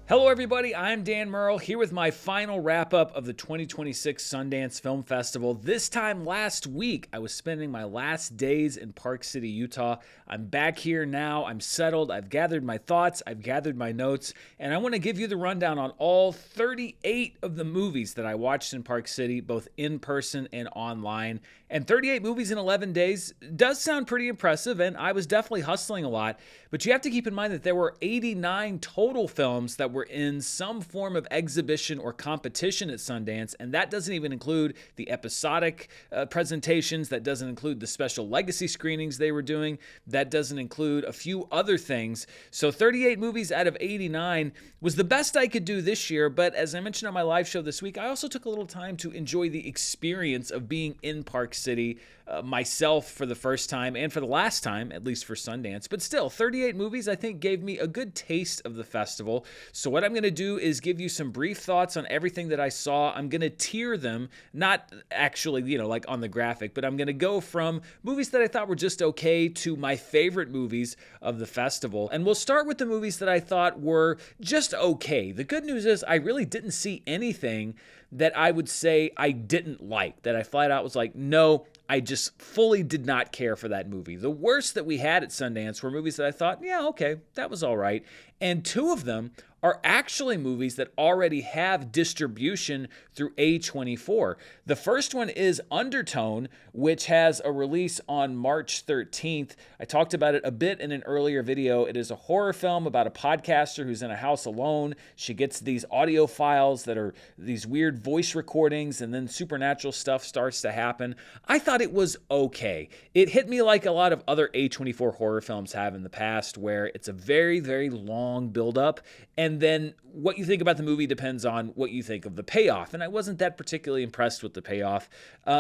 Hello everybody, I'm Dan Murrell here with my final wrap-up of the 2026 Sundance Film Festival. This time last week, I was spending my last days in Park City, Utah. I'm back here now, I'm settled, I've gathered my thoughts, I've gathered my notes, and I want to give you the rundown on all 38 of the movies that I watched in Park City, both in person and online. And 38 movies in 11 days does sound pretty impressive, and I was definitely hustling a lot, but you have to keep in mind that there were 89 total films that were in some form of exhibition or competition at Sundance, and that doesn't even include the episodic presentations, that doesn't include the special legacy screenings they were doing, that doesn't include a few other things. So 38 movies out of 89 was the best I could do this year, but as I mentioned on my live show this week, I also took a little time to enjoy the experience of being in Park City myself for the first time and for the last time, at least for Sundance. But still, 38 movies I think gave me a good taste of the festival. So what I'm going to do is give you some brief thoughts on everything that I saw. I'm going to tier them, not actually, like on the graphic, but I'm going to go from movies that I thought were just okay to my favorite movies of the festival. And we'll start with the movies that I thought were just okay. The good news is I really didn't see anything that I would say I didn't like, that I flat out was like, no, I just fully did not care for that movie. The worst that we had at Sundance were movies that I thought, yeah, okay, that was all right. And two of them are actually movies that already have distribution through A24. The first one is Undertone, which has a release on March 13th. I talked about it a bit in an earlier video. It is a horror film about a podcaster who's in a house alone. She gets these audio files that are these weird voice recordings, and then supernatural stuff starts to happen. I thought it was okay. It hit me like a lot of other A24 horror films have in the past, where it's a very, very long build-up, and then what you think about the movie depends on what you think of the payoff. And I wasn't that particularly impressed with the payoff.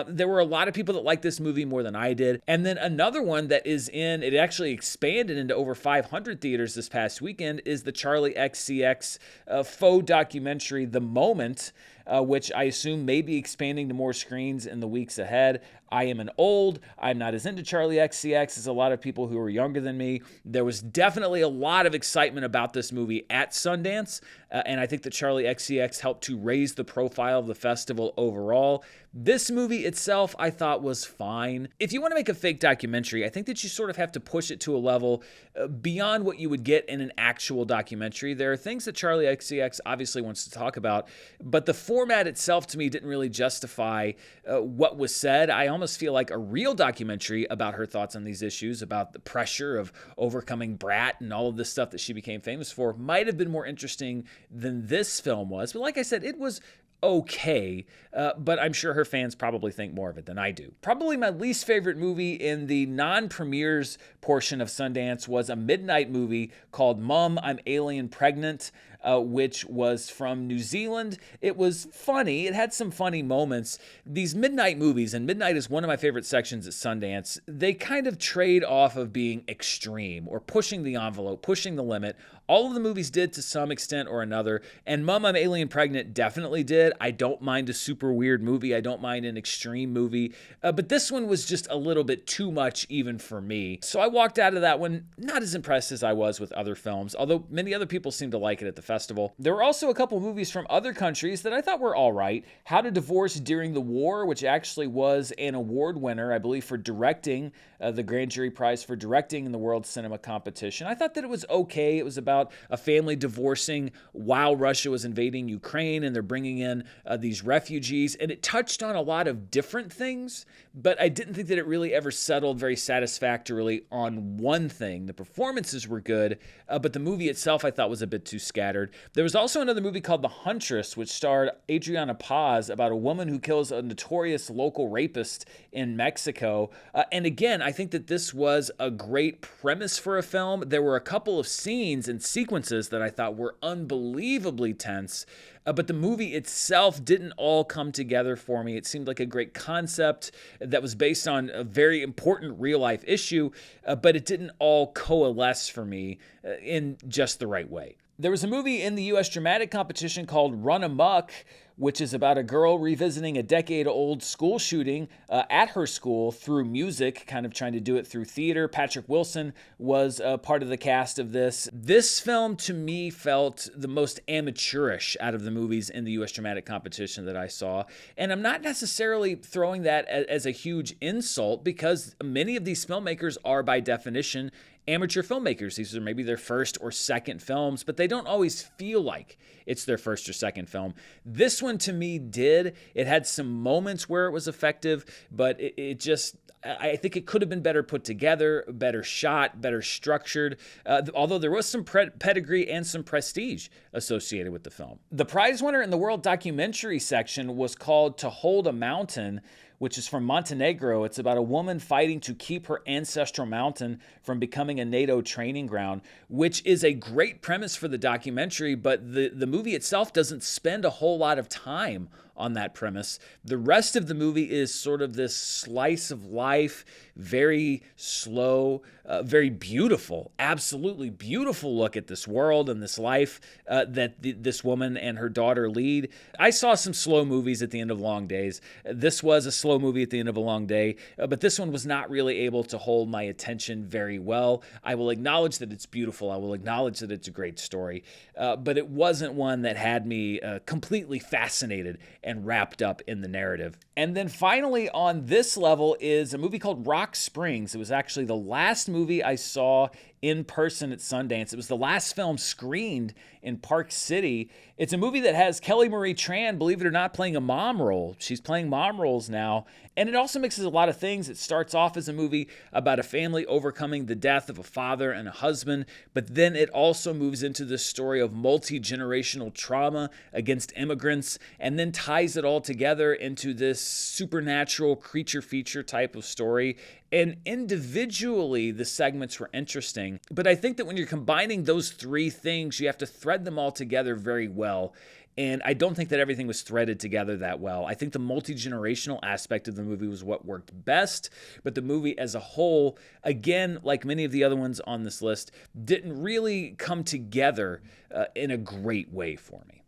There were a lot of people that liked this movie more than I did. And then another one that is it actually expanded into over 500 theaters this past weekend, is the Charlie XCX faux documentary, The Moment, which I assume may be expanding to more screens in the weeks ahead. I'm not as into Charlie XCX as a lot of people who are younger than me. There was definitely a lot of excitement about this movie at Sundance, and I think that Charlie XCX helped to raise the profile of the festival overall. This movie itself, I thought, was fine. If you want to make a fake documentary, I think that you sort of have to push it to a level beyond what you would get in an actual documentary. There are things that Charlie XCX obviously wants to talk about, but the format itself to me didn't really justify what was said. I almost feel like a real documentary about her thoughts on these issues, about the pressure of overcoming Brat and all of this stuff that she became famous for, might have been more interesting than this film was. But like I said, it was okay, but I'm sure her fans probably think more of it than I do. Probably my least favorite movie in the non-premieres portion of Sundance was a midnight movie called Mum, I'm Alien Pregnant, which was from New Zealand. It was funny. It had some funny moments. These midnight movies, and midnight is one of my favorite sections at Sundance, they kind of trade off of being extreme or pushing the envelope, pushing the limit. All of the movies did to some extent or another, and Mum, I'm Alien Pregnant definitely did. I don't mind a super weird movie. I don't mind an extreme movie, but this one was just a little bit too much even for me. So I walked out of that one not as impressed as I was with other films, although many other people seemed to like it at the festival. There were also a couple movies from other countries that I thought were all right. How to Divorce During the War, which actually was an award winner, I believe, for directing, the Grand Jury Prize for directing in the World Cinema Competition. I thought that it was okay. It was about a family divorcing while Russia was invading Ukraine, and they're bringing in these refugees, and it touched on a lot of different things, but I didn't think that it really ever settled very satisfactorily on one thing. The performances were good, but the movie itself I thought was a bit too scattered. There was also another movie called The Huntress, which starred Adriana Paz, about a woman who kills a notorious local rapist in Mexico. And again, I think that this was a great premise for a film. There were a couple of scenes and sequences that I thought were unbelievably tense, but the movie itself didn't all come together for me. It seemed like a great concept that was based on a very important real-life issue, but it didn't all coalesce for me in just the right way. There was a movie in the U.S. dramatic competition called Run Amok, which is about a girl revisiting a decade-old school shooting at her school through music, kind of trying to do it through theater. Patrick Wilson was part of the cast of this. This film, to me, felt the most amateurish out of the movies in the U.S. dramatic competition that I saw. And I'm not necessarily throwing that as a huge insult, because many of these filmmakers are, by definition, amateur filmmakers. These are maybe their first or second films, but they don't always feel like it's their first or second film. This one, to me, did. It had some moments where it was effective, but it just, I think it could have been better put together, better shot, better structured, although there was some pedigree and some prestige associated with the film. The prize winner in the World Documentary section was called To Hold a Mountain, which is from Montenegro. It's about a woman fighting to keep her ancestral mountain from becoming a NATO training ground, which is a great premise for the documentary, but the movie itself doesn't spend a whole lot of time on that premise. The rest of the movie is sort of this slice of life, very slow, very beautiful, absolutely beautiful look at this world and this life that this woman and her daughter lead. I saw some slow movies at the end of Long Days. This was a slow movie at the end of a long day, but this one was not really able to hold my attention very well. I will acknowledge that it's beautiful. I will acknowledge that it's a great story, but it wasn't one that had me completely fascinated and wrapped up in the narrative. And then finally on this level is a movie called Rock Springs. It was actually the last movie I saw in person at Sundance. It was the last film screened in Park City. It's a movie that has Kelly Marie Tran, believe it or not, playing a mom role. She's playing mom roles now. And it also mixes a lot of things. It starts off as a movie about a family overcoming the death of a father and a husband, but then it also moves into this story of multi-generational trauma against immigrants, and then ties it all together into this supernatural creature feature type of story. And individually, the segments were interesting, but I think that when you're combining those three things, you have to thread them all together very well. And I don't think that everything was threaded together that well. I think the multi-generational aspect of the movie was what worked best, but the movie as a whole, again, like many of the other ones on this list, didn't really come together in a great way for me.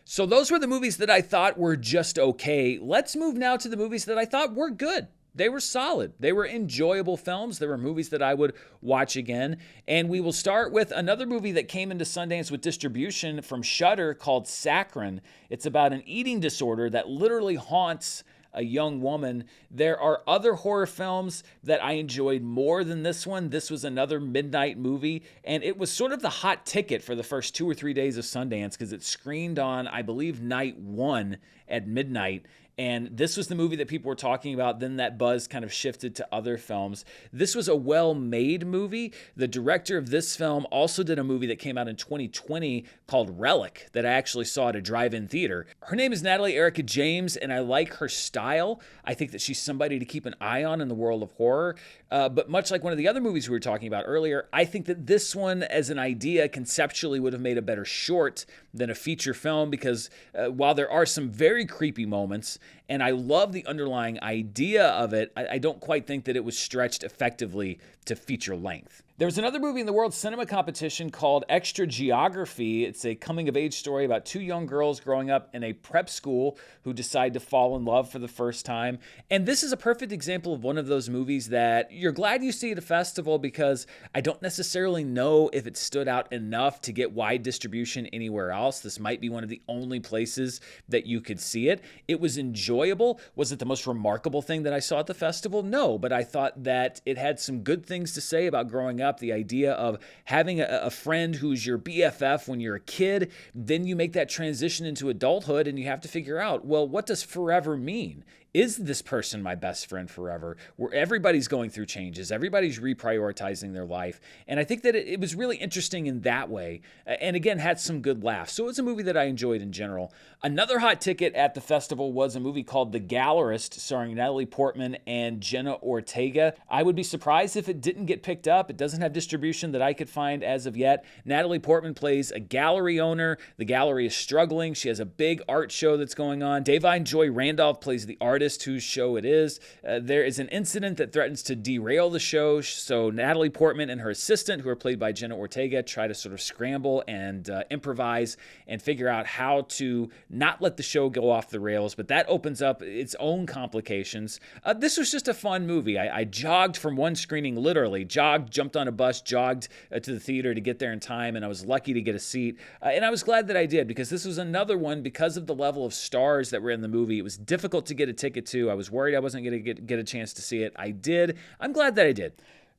So those were the movies that I thought were just okay. Let's move now to the movies that I thought were good. They were solid. They were enjoyable films. They were movies that I would watch again. And we will start with another movie that came into Sundance with distribution from Shudder called Saccharine. It's about an eating disorder that literally haunts a young woman. There are other horror films that I enjoyed more than this one. This was another midnight movie, and it was sort of the hot ticket for the first 2 or 3 days of Sundance because it screened on, I believe, night 1 at midnight. And this was the movie that people were talking about. Then that buzz kind of shifted to other films. This was a well-made movie. The director of this film also did a movie that came out in 2020 called Relic that I actually saw at a drive-in theater. Her name is Natalie Erica James, and I like her style. I think that she's somebody to keep an eye on in the world of horror. But much like one of the other movies we were talking about earlier, I think that this one, as an idea, conceptually would have made a better short than a feature film because while there are some very creepy moments, and I love the underlying idea of it, I don't quite think that it was stretched effectively to feature length. There was another movie in the World Cinema Competition called Extra Geography. It's a coming-of-age story about 2 young girls growing up in a prep school who decide to fall in love for the first time. And this is a perfect example of one of those movies that you're glad you see at a festival because I don't necessarily know if it stood out enough to get wide distribution anywhere else. This might be one of the only places that you could see it. It was enjoyable. Was it the most remarkable thing that I saw at the festival? No, but I thought that it had some good things to say about growing up. The idea of having a friend who's your BFF when you're a kid, then you make that transition into adulthood and you have to figure out, well, what does forever mean? Is this person my best friend forever? Where everybody's going through changes, everybody's reprioritizing their life. And I think that it was really interesting in that way. And again, had some good laughs. So it was a movie that I enjoyed in general. Another hot ticket at the festival was a movie called The Gallerist, starring Natalie Portman and Jenna Ortega. I would be surprised if it didn't get picked up. It doesn't have distribution that I could find as of yet. Natalie Portman plays a gallery owner. The gallery is struggling. She has a big art show that's going on. Davine Joy Randolph plays the artist artist whose show it is. There is an incident that threatens to derail the show, so Natalie Portman and her assistant, who are played by Jenna Ortega, try to sort of scramble and improvise and figure out how to not let the show go off the rails, but that opens up its own complications. This was just a fun movie. I jogged from one screening, literally jogged, jumped on a bus, jogged to the theater to get there in time, and I was lucky to get a seat. And I was glad that I did, because this was another one, because of the level of stars that were in the movie, it was difficult to get a ticket to. I was worried I wasn't going to get a chance to see it. I did. I'm glad that I did.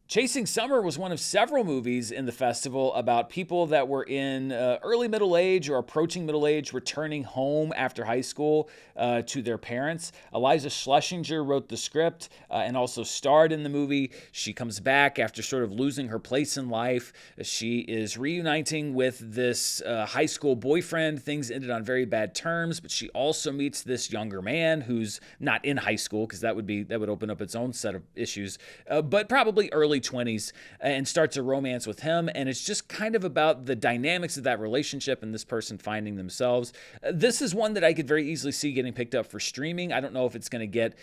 Chasing Summer was one of several movies in the festival about people that were in early middle age or approaching middle age, returning home after high school to their parents. Eliza Schlesinger wrote the script and also starred in the movie. She comes back after sort of losing her place in life. She is reuniting with this high school boyfriend. Things ended on very bad terms, but she also meets this younger man who's not in high school, because that would open up its own set of issues, but probably early 20s, and starts a romance with him. And it's just kind of about the dynamics of that relationship and this person finding themselves. This is one that I could very easily see getting picked up for streaming. I don't know if it's going to get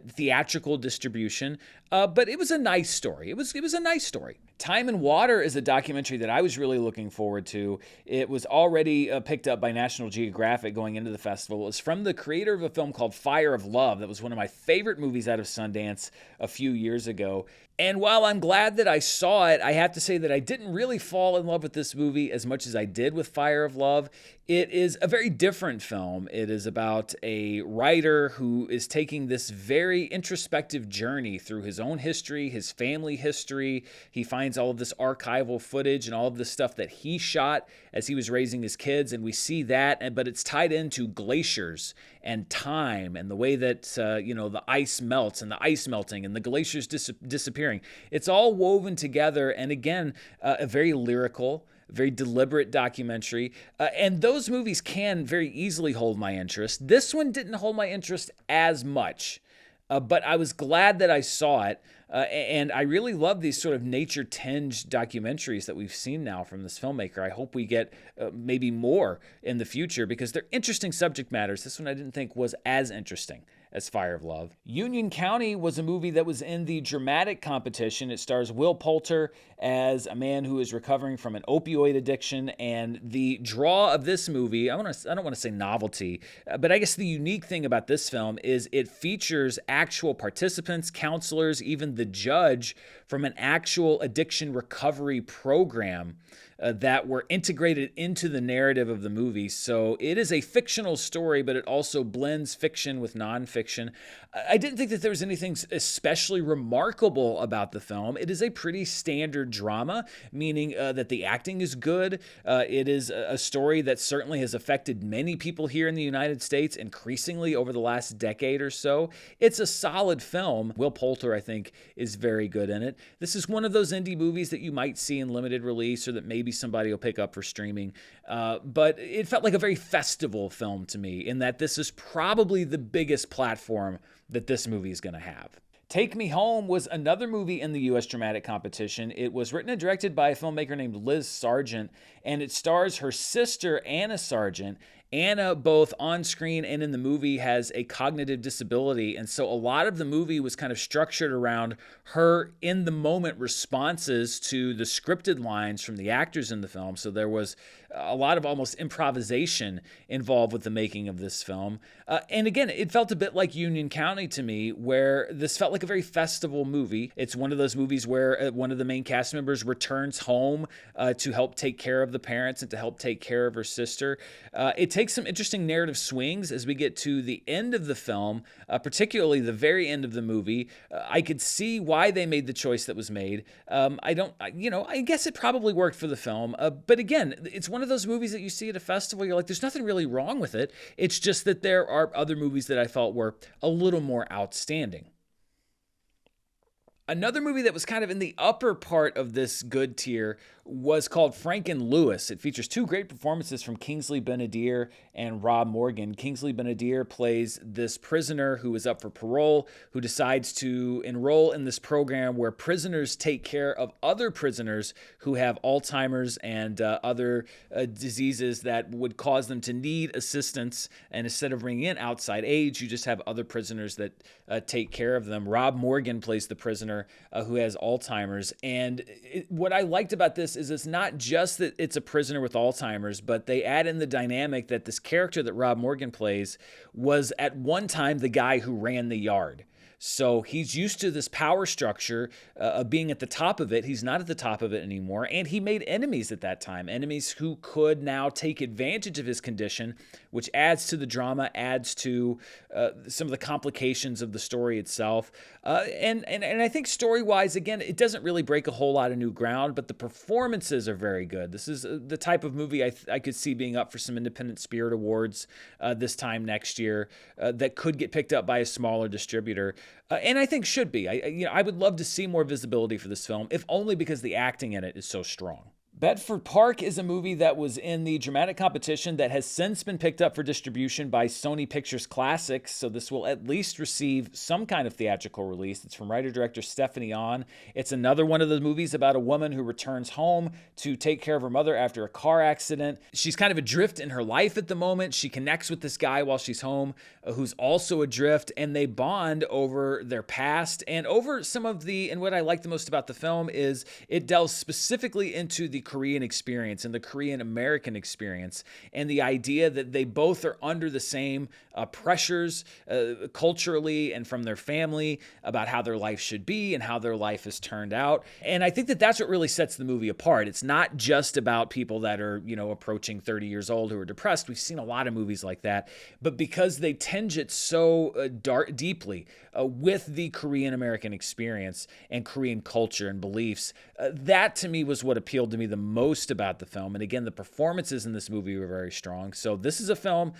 theatrical distribution, but it was a nice story. It was a nice story. Time and Water is a documentary that I was really looking forward to. It was already picked up by National Geographic going into the festival. It was from the creator of a film called Fire of Love. That was one of my favorite movies out of Sundance a few years ago. And while I'm glad that I saw it, I have to say that I didn't really fall in love with this movie as much as I did with Fire of Love. It is a very different film. It is about a writer who is taking this very introspective journey through his own history, his family history. He finds all of this archival footage and all of this stuff that he shot as he was raising his kids, and we see that, but it's tied into glaciers and time and the way that the ice melts and the ice melting and the glaciers disappearing. It's all woven together, and again, a very lyrical, very deliberate documentary. And those movies can very easily hold my interest. This one didn't hold my interest as much, but I was glad that I saw it. And I really love these sort of nature-tinged documentaries that we've seen now from this filmmaker. I hope we get maybe more in the future, because they're interesting subject matters. This one I didn't think was as interesting as Fire of Love. Union County was a movie that was in the dramatic competition. It stars Will Poulter as a man who is recovering from an opioid addiction. And the draw of this movie, I don't want to say novelty, but I guess the unique thing about this film is it features actual participants, counselors, even the judge from an actual addiction recovery program that were integrated into the narrative of the movie. So it is a fictional story, but it also blends fiction with nonfiction. I didn't think that there was anything especially remarkable about the film. It is a pretty standard drama, meaning that the acting is good. It is a story that certainly has affected many people here in the United States increasingly over the last decade or so. It's a solid film. Will Poulter, I think, is very good in it. This is one of those indie movies that you might see in limited release, or that maybe somebody will pick up for streaming. But it felt like a very festival film to me, in that this is probably the biggest platform that this movie is going to have. Take Me Home was another movie in the U.S. dramatic competition. It was written and directed by a filmmaker named Liz Sargent, and it stars her sister, Anna Sargent. Anna, both on screen and in the movie, has a cognitive disability, and so a lot of the movie was kind of structured around her in-the-moment responses to the scripted lines from the actors in the film. So there was a lot of almost improvisation involved with the making of this film. And again, it felt a bit like Union County to me, where this felt like a very festival movie. It's one of those movies where one of the main cast members returns home to help take care of the parents and to help take care of her sister. It takes some interesting narrative swings as we get to the end of the film, particularly the very end of the movie. I could see why they made the choice that was made. I guess it probably worked for the film. But again, it's one of those movies that you see at a festival, you're like, there's nothing really wrong with it. It's just that there are other movies that I felt were a little more outstanding. Another movie that was kind of in the upper part of this good tier was called Frank and Lewis. It features two great performances from Kingsley Ben-Adir and Rob Morgan. Kingsley Ben-Adir plays this prisoner who is up for parole, who decides to enroll in this program where prisoners take care of other prisoners who have Alzheimer's and other diseases that would cause them to need assistance. And instead of bringing in outside aides, you just have other prisoners that take care of them. Rob Morgan plays the prisoner who has Alzheimer's. And what I liked about this is it's not just that it's a prisoner with Alzheimer's, but they add in the dynamic that this character that Rob Morgan plays was at one time the guy who ran the yard. So he's used to this power structure of being at the top of it. He's not at the top of it anymore. And he made enemies at that time, enemies who could now take advantage of his condition, which adds to the drama, adds to some of the complications of the story itself. And I think story-wise, again, it doesn't really break a whole lot of new ground, but the performances are very good. This is the type of movie I could see being up for some Independent Spirit Awards this time next year that could get picked up by a smaller distributor. And I think should be. I would love to see more visibility for this film, if only because the acting in it is so strong. Bedford Park is a movie that was in the dramatic competition that has since been picked up for distribution by Sony Pictures Classics, so this will at least receive some kind of theatrical release. It's from writer-director Stephanie Ahn. It's another one of the movies about a woman who returns home to take care of her mother after a car accident. She's kind of adrift in her life at the moment. She connects with this guy while she's home who's also adrift, and they bond over their past and over some of and what I like the most about the film is it delves specifically into the Korean experience and the Korean American experience, and the idea that they both are under the same pressures culturally and from their family about how their life should be and how their life has turned out. And I think that that's what really sets the movie apart. It's not just about people that are, approaching 30 years old who are depressed. We've seen a lot of movies like that, but because they tinge it so deeply with the Korean American experience and Korean culture and beliefs, that to me was what appealed to me the most about the film. And again, the performances in this movie were very strong. So this is a film,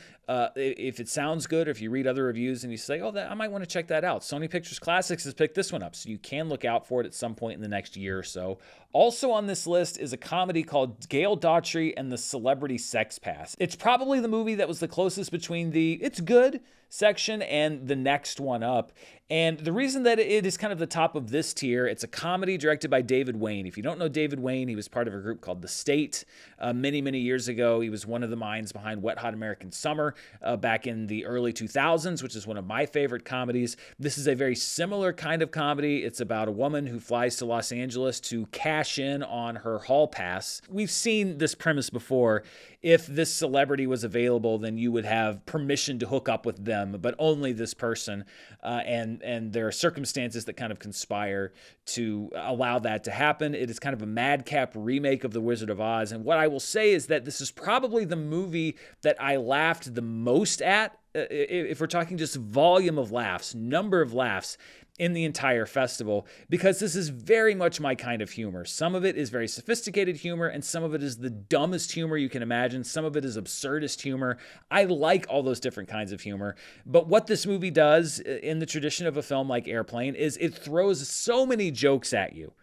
if it sounds good, or if you read other reviews and you say, I might want to check that out. Sony Pictures Classics has picked this one up, so you can look out for it at some point in the next year or so. Also on this list is a comedy called Gail Daughtry and the Celebrity Sex Pass. It's probably the movie that was the closest between the it's good section and the next one up. And the reason that it is kind of the top of this tier, it's a comedy directed by David Wayne. If you don't know David Wayne, he was part of a group called The State many, many years ago. He was one of the minds behind Wet Hot American Summer back in the early 2000s, which is one of my favorite comedies. This is a very similar kind of comedy. It's about a woman who flies to Los Angeles to cash in on her hall pass. We've seen this premise before. If this celebrity was available, then you would have permission to hook up with them, but only this person. And there are circumstances that kind of conspire to allow that to happen. It is kind of a madcap remake of The Wizard of Oz. And what I will say is that this is probably the movie that I laughed the most at. If we're talking just volume of laughs, number of laughs in the entire festival, because this is very much my kind of humor. Some of it is very sophisticated humor, and some of it is the dumbest humor you can imagine. Some of it is absurdist humor. I like all those different kinds of humor, but what this movie does in the tradition of a film like Airplane is it throws so many jokes at you.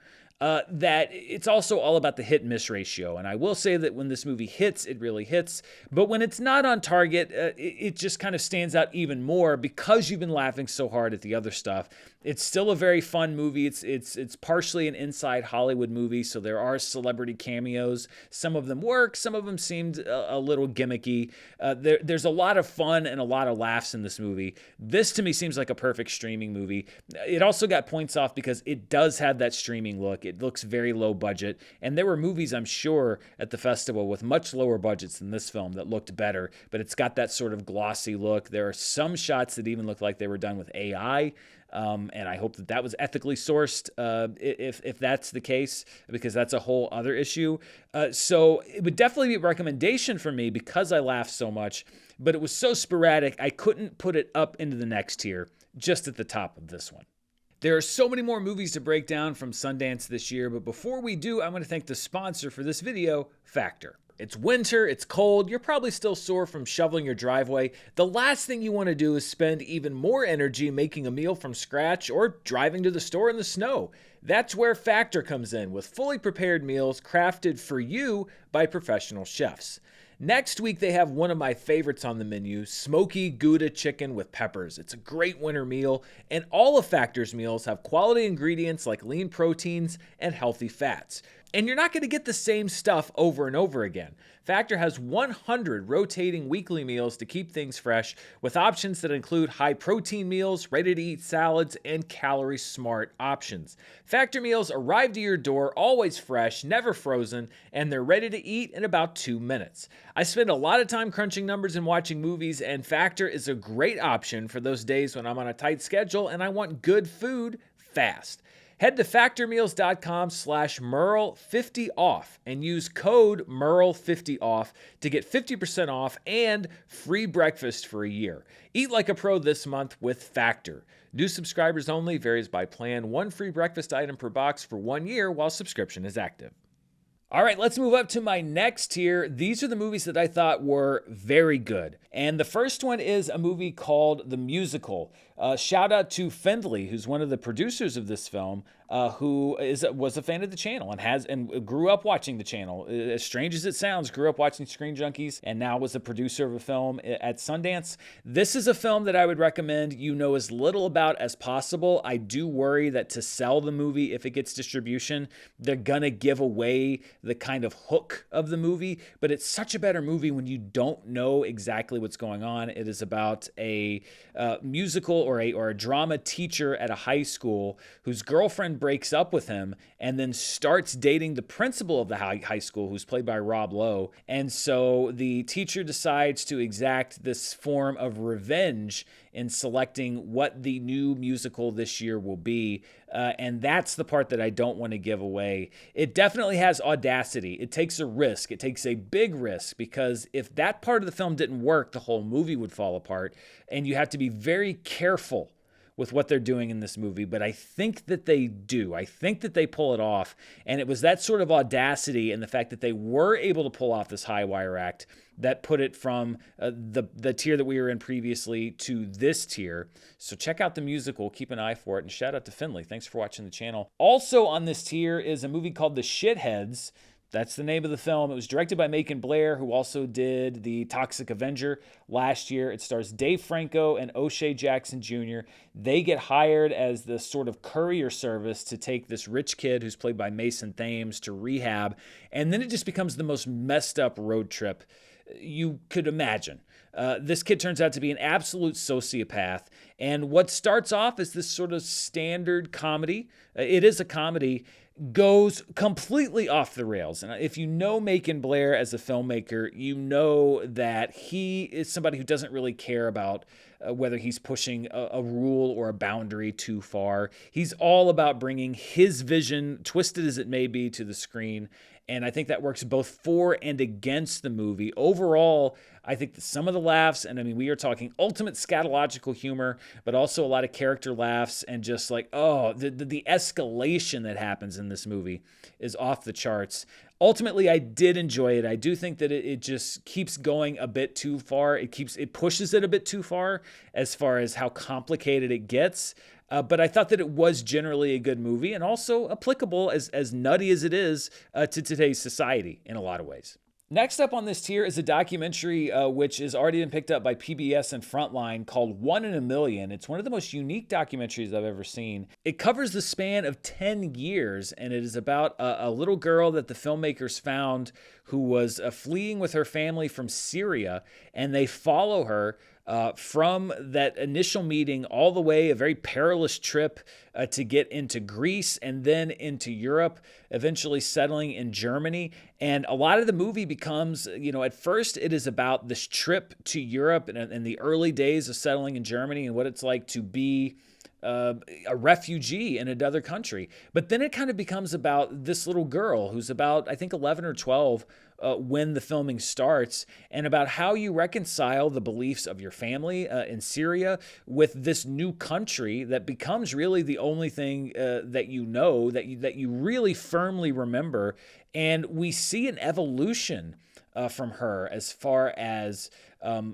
That it's also all about the hit-miss ratio. And I will say that when this movie hits, it really hits. But when it's not on target, it just kind of stands out even more because you've been laughing so hard at the other stuff. It's still a very fun movie. It's partially an inside Hollywood movie, so there are celebrity cameos. Some of them work. Some of them seemed a little gimmicky. There's a lot of fun and a lot of laughs in this movie. This, to me, seems like a perfect streaming movie. It also got points off because it does have that streaming look. It looks very low budget, and there were movies, I'm sure, at the festival with much lower budgets than this film that looked better, but it's got that sort of glossy look. There are some shots that even look like they were done with AI, and I hope that that was ethically sourced, if that's the case, because that's a whole other issue. So it would definitely be a recommendation for me because I laughed so much, but it was so sporadic, I couldn't put it up into the next tier, just at the top of this one. There are so many more movies to break down from Sundance this year, but before we do, I'm going to thank the sponsor for this video, Factor. It's winter, it's cold, you're probably still sore from shoveling your driveway. The last thing you want to do is spend even more energy making a meal from scratch or driving to the store in the snow. That's where Factor comes in, with fully prepared meals crafted for you by professional chefs. Next week, they have one of my favorites on the menu, smoky Gouda chicken with peppers. It's a great winter meal, and all of Factor's meals have quality ingredients like lean proteins and healthy fats. And you're not going to get the same stuff over and over again. Factor has 100 rotating weekly meals to keep things fresh, with options that include high-protein meals, ready-to-eat salads, and calorie-smart options. Factor meals arrive to your door always fresh, never frozen, and they're ready to eat in about 2 minutes. I spend a lot of time crunching numbers and watching movies, and Factor is a great option for those days when I'm on a tight schedule and I want good food fast. Head to factormeals.com/Murrell50off and use code Murrell50off to get 50% off and free breakfast for a year. Eat like a pro this month with Factor. New subscribers only, varies by plan. One free breakfast item per box for 1 year while subscription is active. All right, let's move up to my next tier. These are the movies that I thought were very good. And the first one is a movie called The Musical. Shout out to Findley, who's one of the producers of this film, who was a fan of the channel and grew up watching the channel. As strange as it sounds, grew up watching Screen Junkies and now was a producer of a film at Sundance. This is a film that I would recommend you know as little about as possible. I do worry that to sell the movie, if it gets distribution, they're gonna give away the kind of hook of the movie, but it's such a better movie when you don't know exactly what's going on. It is about a musical or a drama teacher at a high school whose girlfriend breaks up with him and then starts dating the principal of the high school, who's played by Rob Lowe. And so the teacher decides to exact this form of revenge in selecting what the new musical this year will be. And that's the part that I don't want to give away. It definitely has audacity. It takes a risk. It takes a big risk, because if that part of the film didn't work, the whole movie would fall apart. And you have to be very careful with what they're doing in this movie, but I think that they do. I think that they pull it off, and it was that sort of audacity and the fact that they were able to pull off this high wire act that put it from the tier that we were in previously to this tier. So check out The Musical, keep an eye for it, and shout out to Finley. Thanks for watching the channel. Also on this tier is a movie called The Shitheads. That's the name of the film. It was directed by Macon Blair, who also did The Toxic Avenger last year. It stars Dave Franco and O'Shea Jackson Jr. They get hired as the sort of courier service to take this rich kid, who's played by Mason Thames, to rehab. And then it just becomes the most messed up road trip you could imagine. This kid turns out to be an absolute sociopath. And what starts off as this sort of standard comedy, it is a comedy, goes completely off the rails. And if you know Macon Blair as a filmmaker, you know that he is somebody who doesn't really care about whether he's pushing a rule or a boundary too far. He's all about bringing his vision, twisted as it may be, to the screen. And I think that works both for and against the movie. Overall, I think that some of the laughs, and I mean, we are talking ultimate scatological humor, but also a lot of character laughs, and just like, the escalation that happens in this movie is off the charts. Ultimately, I did enjoy it. I do think that it just keeps going a bit too far. It pushes it a bit too far as how complicated it gets. But I thought that it was generally a good movie, and also applicable, as nutty as it is, to today's society in a lot of ways. Next up on this tier is a documentary which has already been picked up by PBS and Frontline, called 1 in a Million. It's one of the most unique documentaries I've ever seen. It covers the span of 10 years, and it is about a little girl that the filmmakers found who was fleeing with her family from Syria, and they follow her from that initial meeting all the way, a very perilous trip to get into Greece and then into Europe, eventually settling in Germany. And a lot of the movie becomes, at first it is about this trip to Europe and the early days of settling in Germany and what it's like to be a refugee in another country. But then it kind of becomes about this little girl who's about, I think, 11 or 12 when the filming starts, and about how you reconcile the beliefs of your family in Syria with this new country that becomes really the only thing that you know, that you really firmly remember. And we see an evolution from her as far as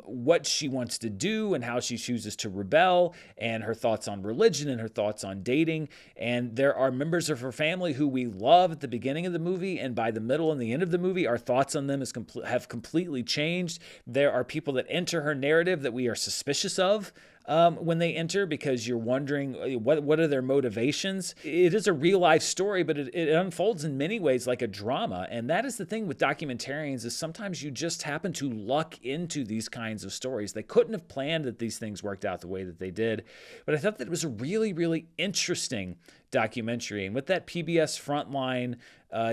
what she wants to do and how she chooses to rebel, and her thoughts on religion and her thoughts on dating. And there are members of her family who we love at the beginning of the movie, and by the middle and the end of the movie, our thoughts on them have completely changed. There are people that enter her narrative that we are suspicious of when they enter, because you're wondering what are their motivations. It is a real life story, but it unfolds in many ways like a drama. And that is the thing with documentarians, is sometimes you just happen to luck into these kinds of stories. They couldn't have planned that these things worked out the way that they did. But I thought that it was a really, really interesting documentary. And with that PBS Frontline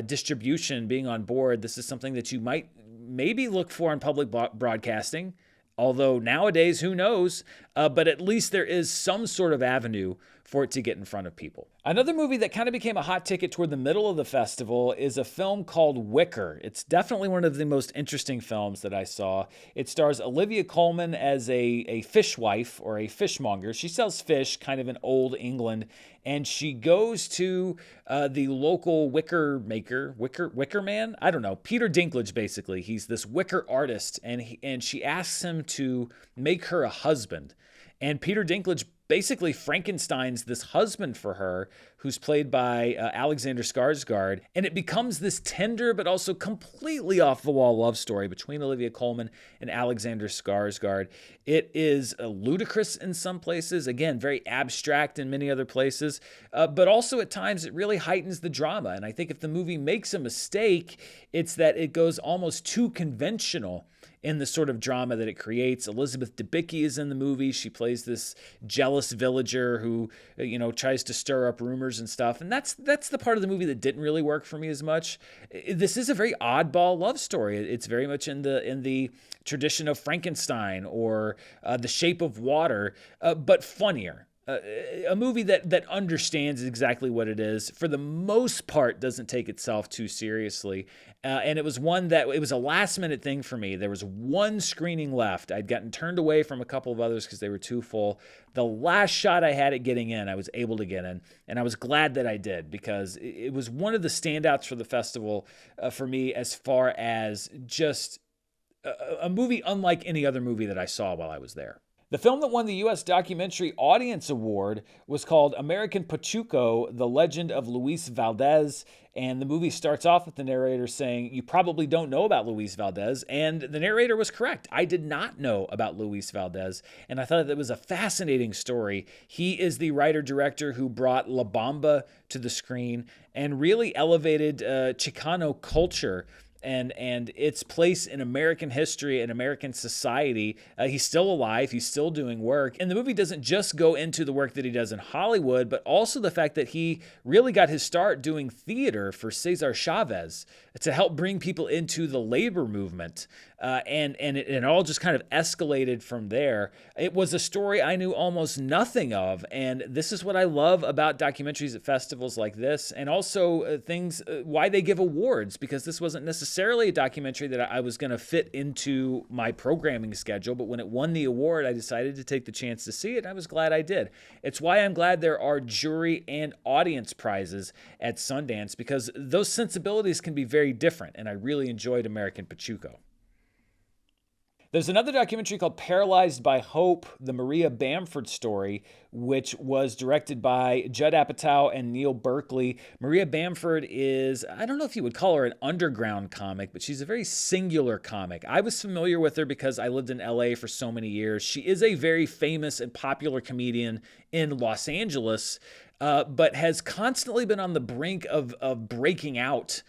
distribution being on board, this is something that you might maybe look for in public broadcasting. Although nowadays, who knows? But at least there is some sort of avenue for it to get in front of people. Another movie that kind of became a hot ticket toward the middle of the festival is a film called Wicker. It's definitely one of the most interesting films that I saw. It stars Olivia Colman as a fishwife, or a fishmonger. She sells fish kind of in old England, and she goes to the local wicker maker, wicker man? I don't know. Peter Dinklage, basically. He's this wicker artist, and she asks him to make her a husband. And Peter Dinklage basically Frankenstein's this husband for her, who's played by Alexander Skarsgård. And it becomes this tender but also completely off-the-wall love story between Olivia Colman and Alexander Skarsgård. It is ludicrous in some places, again, very abstract in many other places, but also at times it really heightens the drama. And I think if the movie makes a mistake, it's that it goes almost too conventional in the sort of drama that it creates. Elizabeth Debicki is in the movie. She plays this jealous villager who, tries to stir up rumors and stuff. And that's the part of the movie that didn't really work for me as much. This is a very oddball love story. It's very much in the tradition of Frankenstein or The Shape of Water, but funnier. A movie that understands exactly what it is, for the most part, doesn't take itself too seriously. And it was it was a last minute thing for me. There was one screening left. I'd gotten turned away from a couple of others because they were too full. The last shot I had at getting in, I was able to get in. And I was glad that I did, because it was one of the standouts for the festival for me, as far as just a movie unlike any other movie that I saw while I was there. The film that won the U.S. Documentary Audience Award was called American Pachuco, The Legend of Luis Valdez. And the movie starts off with the narrator saying, "You probably don't know about Luis Valdez." And the narrator was correct. I did not know about Luis Valdez. And I thought that was a fascinating story. He is the writer-director who brought La Bamba to the screen and really elevated Chicano culture and its place in American history and American society. He's still alive. He's still doing work. And the movie doesn't just go into the work that he does in Hollywood, but also the fact that he really got his start doing theater for Cesar Chavez to help bring people into the labor movement. And it all just kind of escalated from there. It was a story I knew almost nothing of. And this is what I love about documentaries at festivals like this, and also why they give awards, because this wasn't necessarily a documentary that I was going to fit into my programming schedule. But when it won the award, I decided to take the chance to see it. And I was glad I did. It's why I'm glad there are jury and audience prizes at Sundance, because those sensibilities can be very different. And I really enjoyed American Pachuco. There's another documentary called Paralyzed by Hope, the Maria Bamford story, which was directed by Judd Apatow and Neil Berkeley. Maria Bamford is, I don't know if you would call her an underground comic, but she's a very singular comic. I was familiar with her because I lived in LA for so many years. She is a very famous and popular comedian in Los Angeles, but has constantly been on the brink of breaking out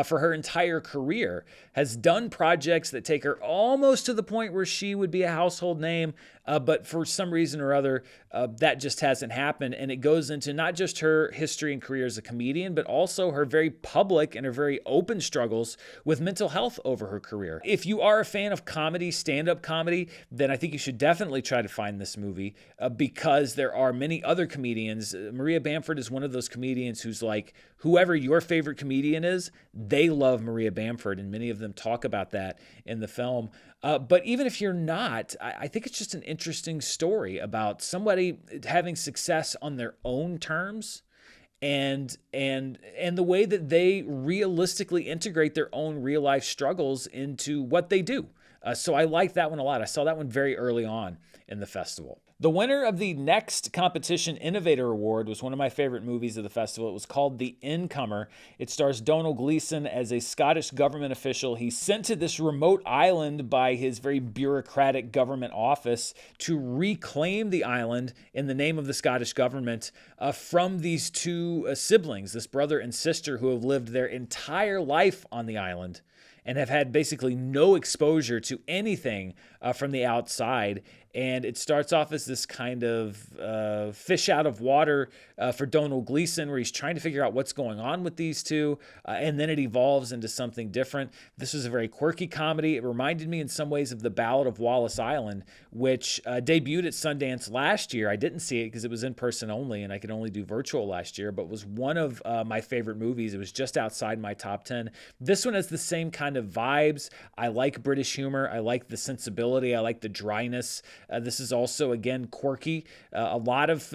for her entire career. Has done projects that take her almost to the point where she would be a household name, but for some reason or other, that just hasn't happened. And it goes into not just her history and career as a comedian, but also her very public and her very open struggles with mental health over her career. If you are a fan of comedy, stand-up comedy, then I think you should definitely try to find this movie, because there are many other comedians. Maria Bamford is one of those comedians who's like, whoever your favorite comedian is, they love Maria Bamford, and many of them talk about that in the film. But even if you're not, I think it's just an interesting story about somebody having success on their own terms and the way that they realistically integrate their own real life struggles into what they do. So I like that one a lot. I saw that one very early on in the festival. The winner of the Next Competition Innovator Award was one of my favorite movies of the festival. It was called The Incomer. It stars Donald Gleeson as a Scottish government official. He's sent to this remote island by his very bureaucratic government office to reclaim the island in the name of the Scottish government from these two siblings, this brother and sister, who have lived their entire life on the island and have had basically no exposure to anything from the outside. And it starts off as this kind of fish out of water for Donald Gleeson, where he's trying to figure out what's going on with these two. And then it evolves into something different. This was a very quirky comedy. It reminded me in some ways of The Ballad of Wallace Island, which debuted at Sundance last year. I didn't see it because it was in person only, and I could only do virtual last year, but was one of my favorite movies. It was just outside my top 10. This one has the same kind of vibes. I like British humor. I like the sensibility. I like the dryness. This is also, again, quirky. A lot of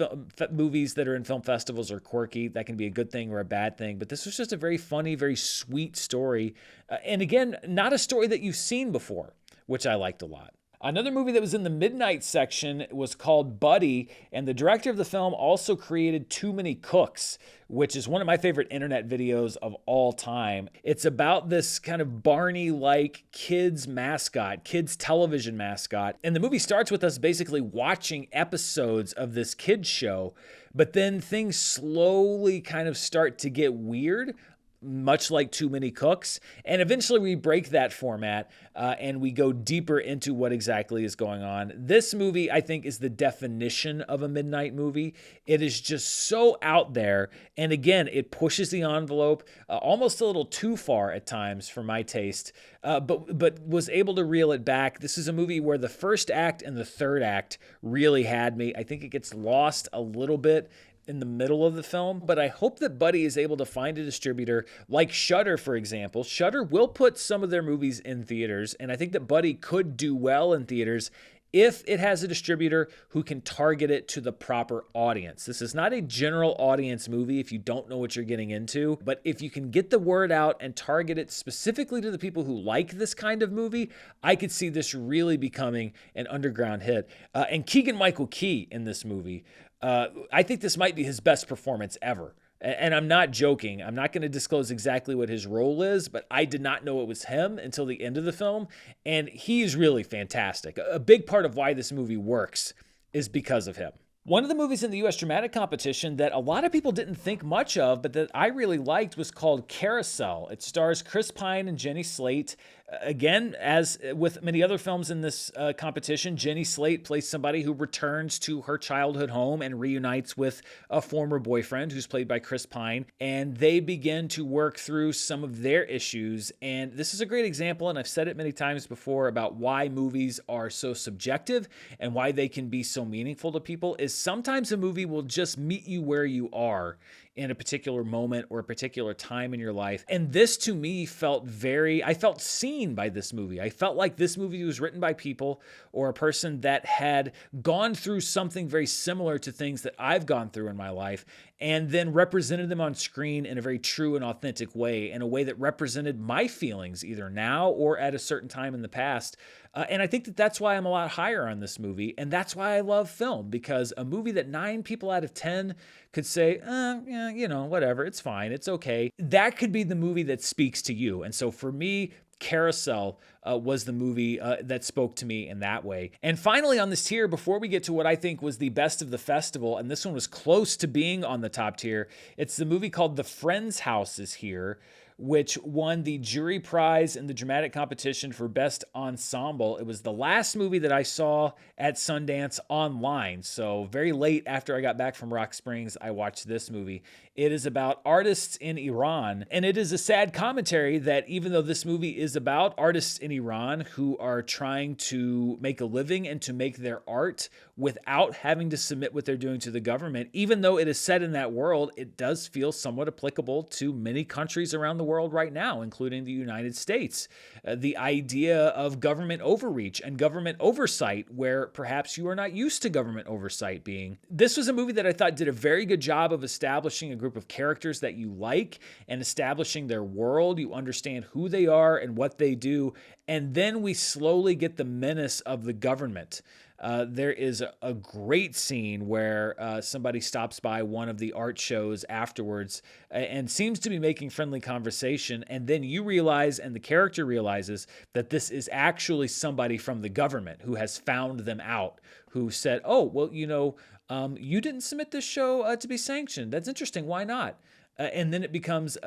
movies that are in film festivals are quirky. That can be a good thing or a bad thing. But this was just a very funny, very sweet story. And again, not a story that you've seen before, which I liked a lot. Another movie that was in the midnight section was called Buddy, and the director of the film also created Too Many Cooks, which is one of my favorite internet videos of all time. It's about this kind of Barney-like kids mascot, kids television mascot, and the movie starts with us basically watching episodes of this kids show, but then things slowly kind of start to get weird, much like Too Many Cooks. And eventually we break that format and we go deeper into what exactly is going on. This movie, I think, is the definition of a midnight movie. It is just so out there. And again, it pushes the envelope almost a little too far at times for my taste, but was able to reel it back. This is a movie where the first act and the third act really had me. I think it gets lost a little bit in the middle of the film, but I hope that Buddy is able to find a distributor like Shudder, for example. Shudder will put some of their movies in theaters, and I think that Buddy could do well in theaters if it has a distributor who can target it to the proper audience. This is not a general audience movie if you don't know what you're getting into, but if you can get the word out and target it specifically to the people who like this kind of movie, I could see this really becoming an underground hit. And Keegan-Michael Key in this movie, I think this might be his best performance ever. And I'm not joking. I'm not going to disclose exactly what his role is, but I did not know it was him until the end of the film. And he's really fantastic. A big part of why this movie works is because of him. One of the movies in the U.S. Dramatic Competition that a lot of people didn't think much of, but that I really liked, was called Carousel. It stars Chris Pine and Jenny Slate. Again, as with many other films in this competition, Jenny Slate plays somebody who returns to her childhood home and reunites with a former boyfriend who's played by Chris Pine, and they begin to work through some of their issues. And this is a great example, and I've said it many times before, about why movies are so subjective and why they can be so meaningful to people, is sometimes a movie will just meet you where you are in a particular moment or a particular time in your life. And this, to me, I felt seen by this movie. I felt like this movie was written by people or a person that had gone through something very similar to things that I've gone through in my life, and then represented them on screen in a very true and authentic way, in a way that represented my feelings either now or at a certain time in the past. And I think that that's why I'm a lot higher on this movie, and that's why I love film, because a movie that 9 people out of 10 could say, yeah, whatever, it's fine, it's okay. That could be the movie that speaks to you. And so for me, Carousel was the movie that spoke to me in that way. And finally on this tier, before we get to what I think was the best of the festival, and this one was close to being on the top tier, it's the movie called The Friend's House is Here, which won the jury prize in the dramatic competition for Best Ensemble. It was the last movie that I saw at Sundance online. So very late after I got back from Rock Springs, I watched this movie. It is about artists in Iran, and it is a sad commentary that even though this movie is about artists in Iran who are trying to make a living and to make their art without having to submit what they're doing to the government. Even though it is set in that world, it does feel somewhat applicable to many countries around the world right now, including the United States. The idea of government overreach and government oversight, where perhaps you are not used to government oversight being. This was a movie that I thought did a very good job of establishing a group of characters that you like and establishing their world. You understand who they are and what they do. And then we slowly get the menace of the government. There is a great scene where somebody stops by one of the art shows afterwards and seems to be making friendly conversation. And then you realize, and the character realizes, that this is actually somebody from the government who has found them out, who said, oh, well, you didn't submit this show to be sanctioned. That's interesting. Why not? And then it becomes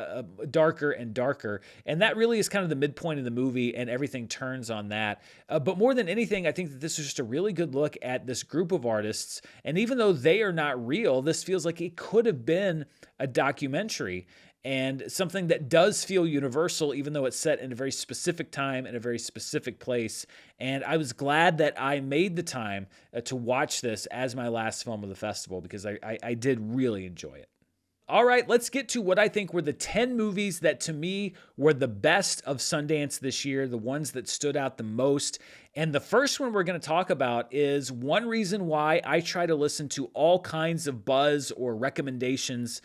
darker and darker. And that really is kind of the midpoint of the movie, and everything turns on that. But more than anything, I think that this is just a really good look at this group of artists. And even though they are not real, this feels like it could have been a documentary and something that does feel universal, even though it's set in a very specific time and a very specific place. And I was glad that I made the time to watch this as my last film of the festival, because I did really enjoy it. All right, let's get to what I think were the 10 movies that to me were the best of Sundance this year, the ones that stood out the most. And the first one we're going to talk about is one reason why I try to listen to all kinds of buzz or recommendations,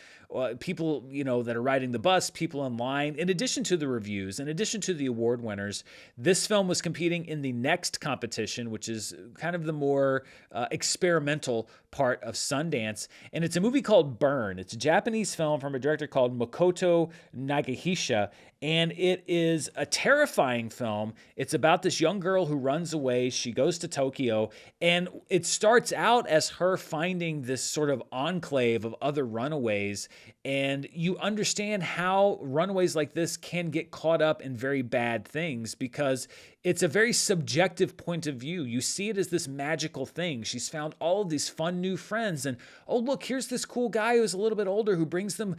people, that are riding the bus, people in line, in addition to the reviews, in addition to the award winners. This film was competing in the next competition, which is kind of the more experimental part of Sundance. And it's a movie called Burn. It's a Japanese film from a director called Makoto Nagahisha. And it is a terrifying film. It's about this young girl who runs away. She goes to Tokyo, and it starts out as her finding this sort of enclave of other runaways. And you understand how runaways like this can get caught up in very bad things, because it's a very subjective point of view. You see it as this magical thing. She's found all of these fun new friends, and oh, look, here's this cool guy who's a little bit older who brings them,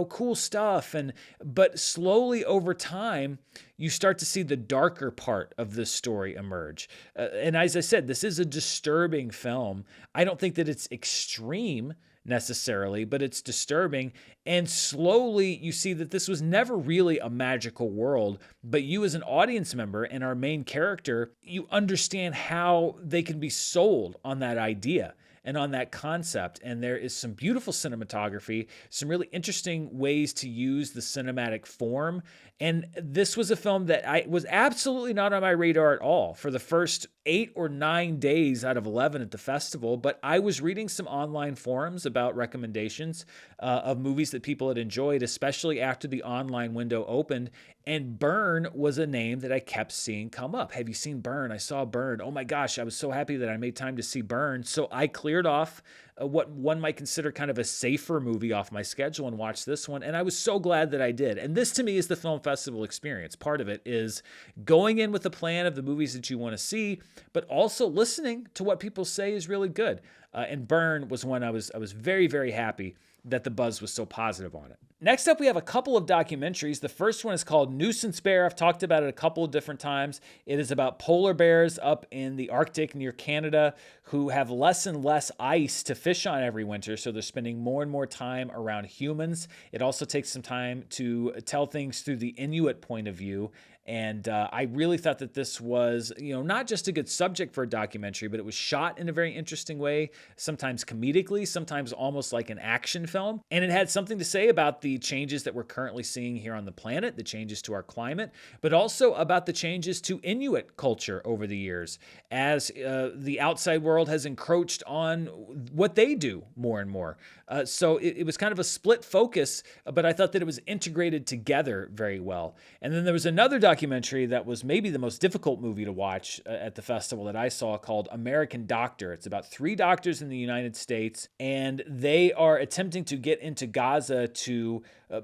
cool stuff. But slowly over time, you start to see the darker part of this story emerge. And as I said, this is a disturbing film. I don't think that it's extreme necessarily, but it's disturbing. And slowly you see that this was never really a magical world, but you as an audience member and our main character, you understand how they can be sold on that idea and on that concept. And there is some beautiful cinematography, some really interesting ways to use the cinematic form. And this was a film that I was absolutely not on my radar at all for the first 8 or 9 days out of 11 at the festival. But I was reading some online forums about recommendations of movies that people had enjoyed, especially after the online window opened. And Burn was a name that I kept seeing come up. Have you seen Burn? I saw Burn. Oh my gosh, I was so happy that I made time to see Burn. So I cleared off what one might consider kind of a safer movie off my schedule and watched this one. And I was so glad that I did. And this to me is the film festival experience. Part of it is going in with a plan of the movies that you want to see, but also listening to what people say is really good. And Burn was one I was very, very happy that the buzz was so positive on it. Next up, we have a couple of documentaries. The first one is called Nuisance Bear. I've talked about it a couple of different times. It is about polar bears up in the Arctic near Canada who have less and less ice to fish on every winter, so they're spending more and more time around humans. It also takes some time to tell things through the Inuit point of view. And I really thought that this was, not just a good subject for a documentary, but it was shot in a very interesting way, sometimes comedically, sometimes almost like an action film. And it had something to say about the changes that we're currently seeing here on the planet, the changes to our climate, but also about the changes to Inuit culture over the years as the outside world has encroached on what they do more and more. So it was kind of a split focus, but I thought that it was integrated together very well. And then there was another documentary that was maybe the most difficult movie to watch at the festival that I saw, called American Doctor. It's about 3 doctors in the United States, and they are attempting to get into Gaza to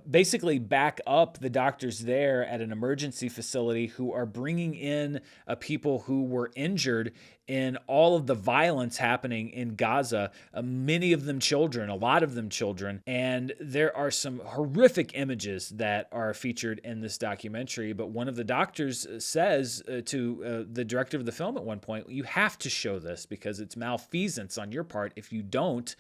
basically back up the doctors there at an emergency facility who are bringing in people who were injured in all of the violence happening in Gaza, many of them children, a lot of them children. And there are some horrific images that are featured in this documentary, but one of the doctors says to the director of the film at one point, you have to show this because it's malfeasance on your part if you don't,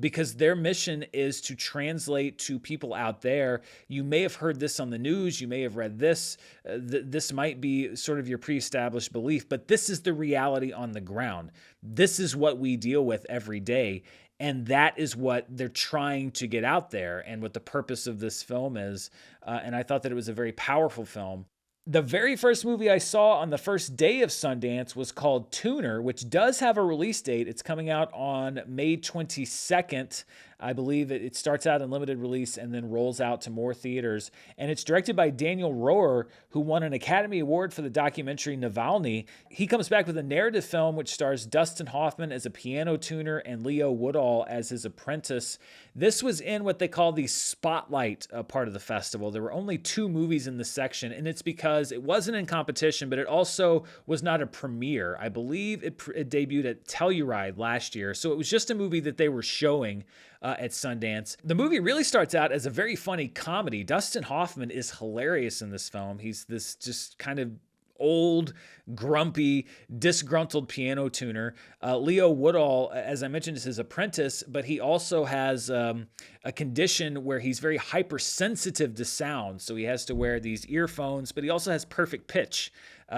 because their mission is to translate to people out there. You may have heard this on the news, you may have read this, this might be sort of your pre-established belief, but this is the reality on the ground. This is what we deal with every day. And that is what they're trying to get out there and what the purpose of this film is. And I thought that it was a very powerful film. The very first movie I saw on the first day of Sundance was called Tuner, which does have a release date. It's coming out on May 22nd. I believe it starts out in limited release and then rolls out to more theaters. And it's directed by Daniel Roher, who won an Academy Award for the documentary Navalny. He comes back with a narrative film which stars Dustin Hoffman as a piano tuner and Leo Woodall as his apprentice. This was in what they call the spotlight part of the festival. There were only 2 movies in this section, and it's because it wasn't in competition, but it also was not a premiere. I believe it debuted at Telluride last year, so it was just a movie that they were showing at Sundance. The movie really starts out as a very funny comedy. Dustin Hoffman is hilarious in this film. He's this just kind of old, grumpy, disgruntled piano tuner. Leo Woodall, as I mentioned, is his apprentice, but he also has a condition where he's very hypersensitive to sound. So he has to wear these earphones, but he also has perfect pitch.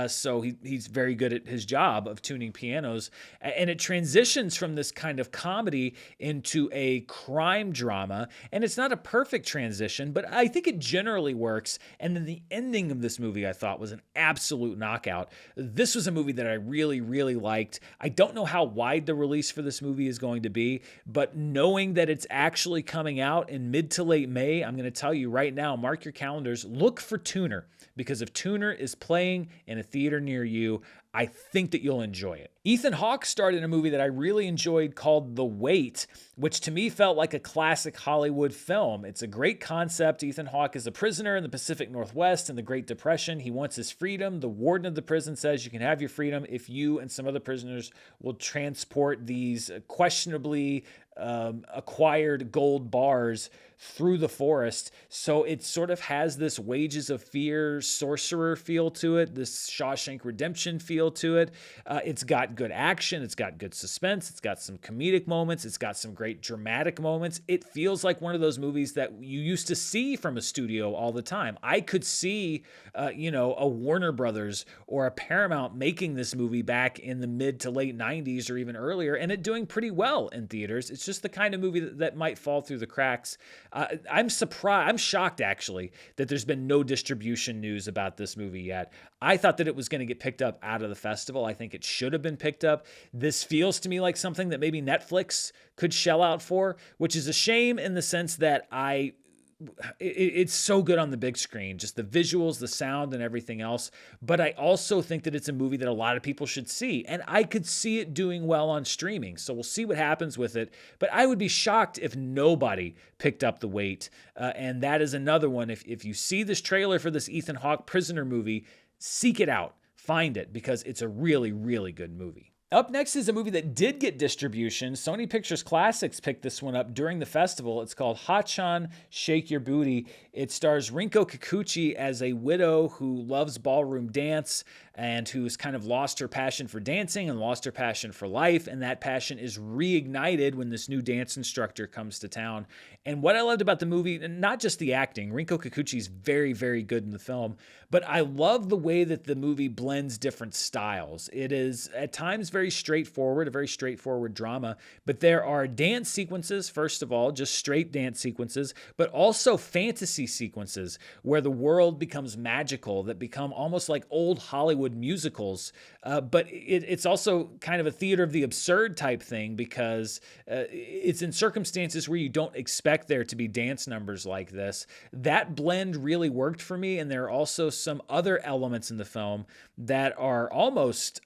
So he's very good at his job of tuning pianos. And it transitions from this kind of comedy into a crime drama. And it's not a perfect transition, but I think it generally works. And then the ending of this movie, I thought, was an absolute knockout. This was a movie that I really, really liked. I don't know how wide the release for this movie is going to be, but knowing that it's actually coming out in mid to late May, I'm going to tell you right now, mark your calendars, look for Tuner, because if Tuner is playing in a theater near you, I think that you'll enjoy it. Ethan Hawke starred in a movie that I really enjoyed called The Wait, which to me felt like a classic Hollywood film. It's a great concept. Ethan Hawke is a prisoner in the Pacific Northwest in the Great Depression. He wants his freedom. The warden of the prison says you can have your freedom if you and some other prisoners will transport these questionably acquired gold bars through the forest. So it sort of has this Wages of Fear sorcerer feel to it, this Shawshank Redemption feel to it. It's got good action. It's got good suspense. It's got some comedic moments. It's got some great dramatic moments. It feels like one of those movies that you used to see from a studio all the time. I could see, a Warner Brothers or a Paramount making this movie back in the mid to late 90s or even earlier, and it doing pretty well in theaters. It's just the kind of movie that might fall through the cracks. I'm surprised. I'm shocked, actually, that there's been no distribution news about this movie yet. I thought that it was going to get picked up out of the festival. I think it should have been picked up. This feels to me like something that maybe Netflix could shell out for, which is a shame in the sense that it's so good on the big screen, just the visuals, the sound, and everything else. But I also think that it's a movie that a lot of people should see, and I could see it doing well on streaming. So we'll see what happens with it. But I would be shocked if nobody picked up The Wait. And that is another one. If you see this trailer for this Ethan Hawke prisoner movie, seek it out, find it, because it's a really, really good movie. Up next is a movie that did get distribution. Sony Pictures Classics picked this one up during the festival. It's called Hachan, Shake Your Booty. It stars Rinko Kikuchi as a widow who loves ballroom dance and who's kind of lost her passion for dancing and lost her passion for life. And that passion is reignited when this new dance instructor comes to town. And what I loved about the movie, not just the acting, Rinko Kikuchi is very, very good in the film, but I love the way that the movie blends different styles. It is at times very straightforward, a very straightforward drama, but there are dance sequences, first of all, just straight dance sequences, but also fantasy sequences where the world becomes magical, that become almost like old Hollywood musicals. But it's also kind of a theater of the absurd type thing because it's in circumstances where you don't expect there to be dance numbers like this. That blend really worked for me, and there are also some other elements in the film that are almost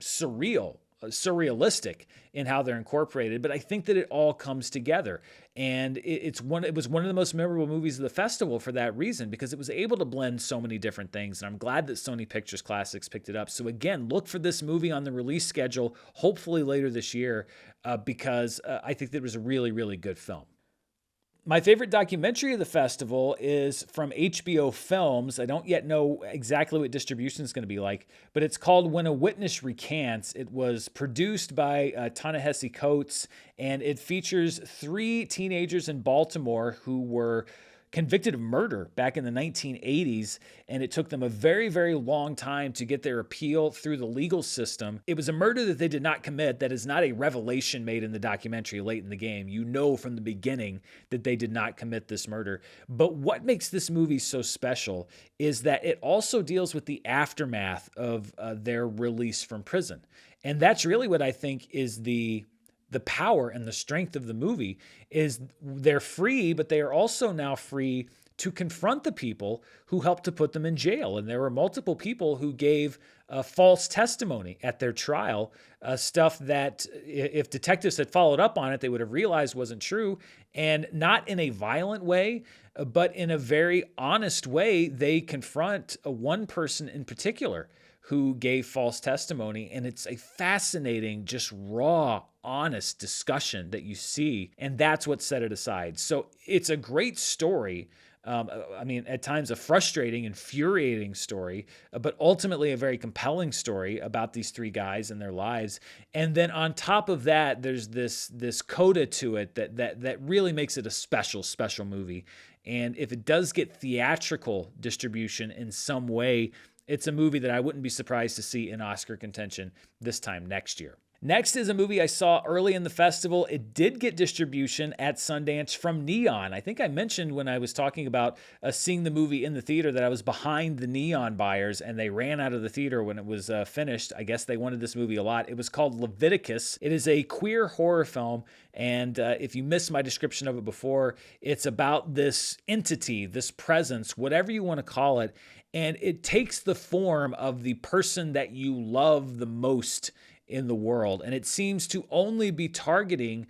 surrealistic in how they're incorporated, but I think that it all comes together. And it was one of the most memorable movies of the festival for that reason, because it was able to blend so many different things. And I'm glad that Sony Pictures Classics picked it up. So again, look for this movie on the release schedule, hopefully later this year, because I think that it was a really, really good film. My favorite documentary of the festival is from HBO Films. I don't yet know exactly what distribution is going to be like, but it's called When a Witness Recants. It was produced by Ta-Nehisi Coates, and it features three teenagers in Baltimore who were convicted of murder back in the 1980s, and it took them a very, very long time to get their appeal through the legal system. It was a murder that they did not commit. That is not a revelation made in the documentary late in the game. You know from the beginning that they did not commit this murder. But what makes this movie so special is that it also deals with the aftermath of their release from prison. And that's really what I think is the power and the strength of the movie is they're free, but they are also now free to confront the people who helped to put them in jail. And there were multiple people who gave false testimony at their trial, stuff that if detectives had followed up on it, they would have realized wasn't true. And not in a violent way, but in a very honest way, they confront one person in particular who gave false testimony. And it's a fascinating, just raw, honest discussion that you see. And that's what set it aside. So it's a great story. I mean, at times a frustrating, infuriating story, but ultimately a very compelling story about these three guys and their lives. And then on top of that, there's this coda to it that really makes it a special movie. And if it does get theatrical distribution in some way, it's a movie that I wouldn't be surprised to see in Oscar contention this time next year. Next is a movie I saw early in the festival. It did get distribution at Sundance from Neon. I think I mentioned when I was talking about seeing the movie in the theater that I was behind the Neon buyers and they ran out of the theater when it was finished. I guess they wanted this movie a lot. It was called Leviticus. It is a queer horror film. And if you missed my description of it before, it's about this entity, this presence, whatever you want to call it. And it takes the form of the person that you love the most in the world. And it seems to only be targeting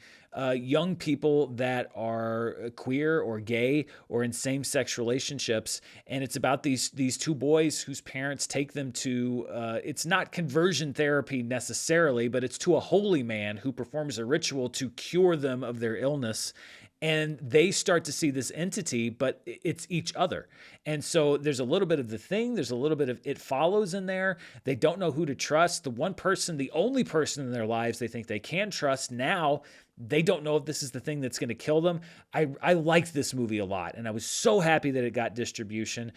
young people that are queer or gay or in same-sex relationships. And it's about these two boys whose parents take them to, it's not conversion therapy necessarily, but it's to a holy man who performs a ritual to cure them of their illness. And they start to see this entity, but it's each other. And so there's a little bit of The Thing. There's a little bit of It Follows in there. They don't know who to trust. The one person, the only person in their lives they think they can trust now, they don't know if this is the thing that's going to kill them. I liked this movie a lot, and I was so happy that it got distribution.